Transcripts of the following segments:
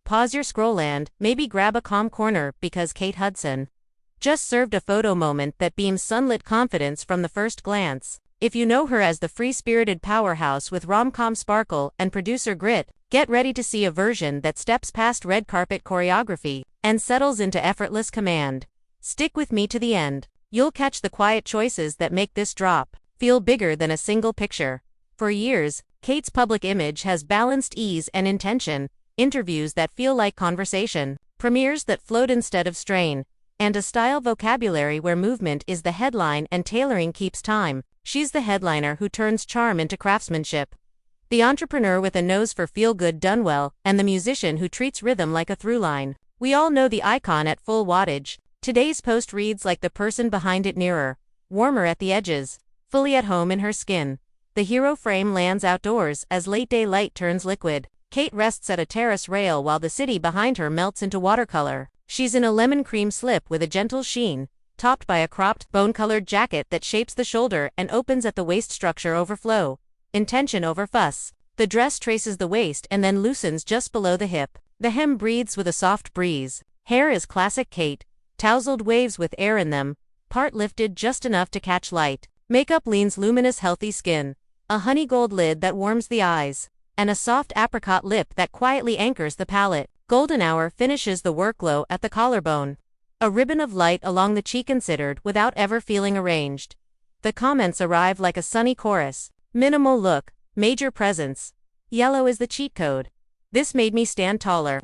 pause your scroll and maybe grab a calm corner because Kate Hudson just served a photo moment that beams sunlit confidence from the first glance. If you know her as the free-spirited powerhouse with rom-com sparkle and producer grit, get ready to see a version that steps past red carpet choreography and settles into effortless command. Stick with me to the end. You'll catch the quiet choices that make this drop feel bigger than a single picture. For years, Kate's public image has balanced ease and intention, interviews that feel like conversation, premieres that float instead of strain, and a style vocabulary where movement is the headline and tailoring keeps time. She's the headliner who turns charm into craftsmanship, the entrepreneur with a nose for feel-good done well, and the musician who treats rhythm like a through-line. We all know the icon at full wattage. Today's post reads like the person behind it, nearer, warmer at the edges, fully at home in her skin. The hero frame lands outdoors as late-day light turns liquid. Kate rests at a terrace rail while the city behind her melts into watercolor. She's in a lemon cream slip with a gentle sheen, topped by a cropped, bone-colored jacket that shapes the shoulder and opens at the waist. Structure over flow, intention over fuss. The dress traces the waist and then loosens just below the hip. The hem breathes with a soft breeze. Hair is classic Kate, tousled waves with air in them, part lifted just enough to catch light. Makeup leans luminous healthy skin, a honey gold lid that warms the eyes, and a soft apricot lip that quietly anchors the palate. Golden hour finishes the workglow at the collarbone. A ribbon of light along the cheek considered without ever feeling arranged. The comments arrive like a sunny chorus. Minimal look, major presence. Yellow is the cheat code. This made me stand taller.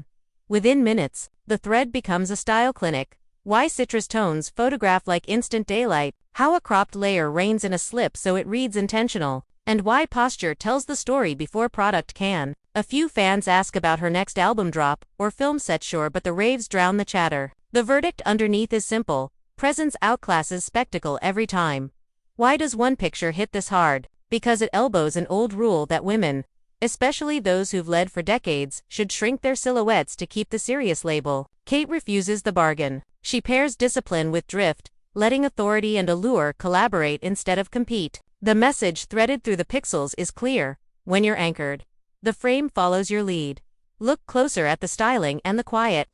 Within minutes, the thread becomes a style clinic. Why citrus tones photograph like instant daylight, how a cropped layer reigns in a slip so it reads intentional, and why posture tells the story before product can. A few fans ask about her next album drop or film set, sure, but the raves drown the chatter. The verdict underneath is simple: presence outclasses spectacle every time. Why does one picture hit this hard? Because it elbows an old rule that women, especially those who've led for decades, should shrink their silhouettes to keep the serious label. Kate refuses the bargain. She pairs discipline with drift, letting authority and allure collaborate instead of compete. The message threaded through the pixels is clear: when you're anchored, the frame follows your lead. Look closer at the styling and the quiet.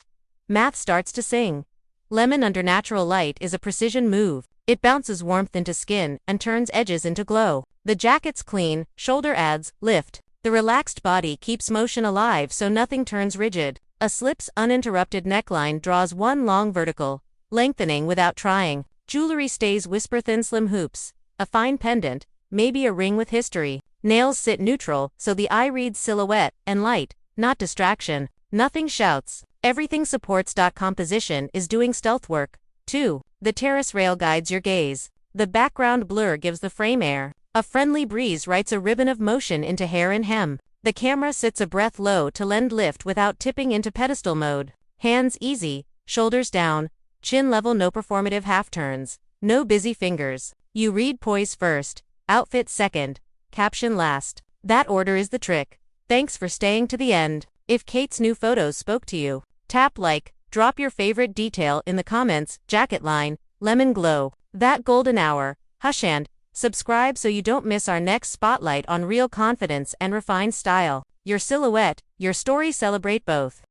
Math starts to sing. Lemon under natural light is a precision move. It bounces warmth into skin and turns edges into glow. The jacket's clean, shoulder adds lift. The relaxed body keeps motion alive so nothing turns rigid. A slip's uninterrupted neckline draws one long vertical, lengthening without trying. Jewelry stays whisper thin slim hoops. A fine pendant, maybe a ring with history. Nails sit neutral so the eye reads silhouette and light, not distraction. Nothing shouts. Everything supports. Composition is doing stealth work, too. The terrace rail guides your gaze. The background blur gives the frame air. A friendly breeze writes a ribbon of motion into hair and hem. The camera sits a breath low to lend lift without tipping into pedestal mode. Hands easy, shoulders down, chin level, no performative half turns, no busy fingers. You read poise first, outfit second, caption last. That order is the trick. Thanks for staying to the end. If Kate's new photos spoke to you, tap like, drop your favorite detail in the comments: jacket line, lemon glow, that golden hour, hush, and subscribe so you don't miss our next spotlight on real confidence and refined style. Your silhouette, your story, celebrate both.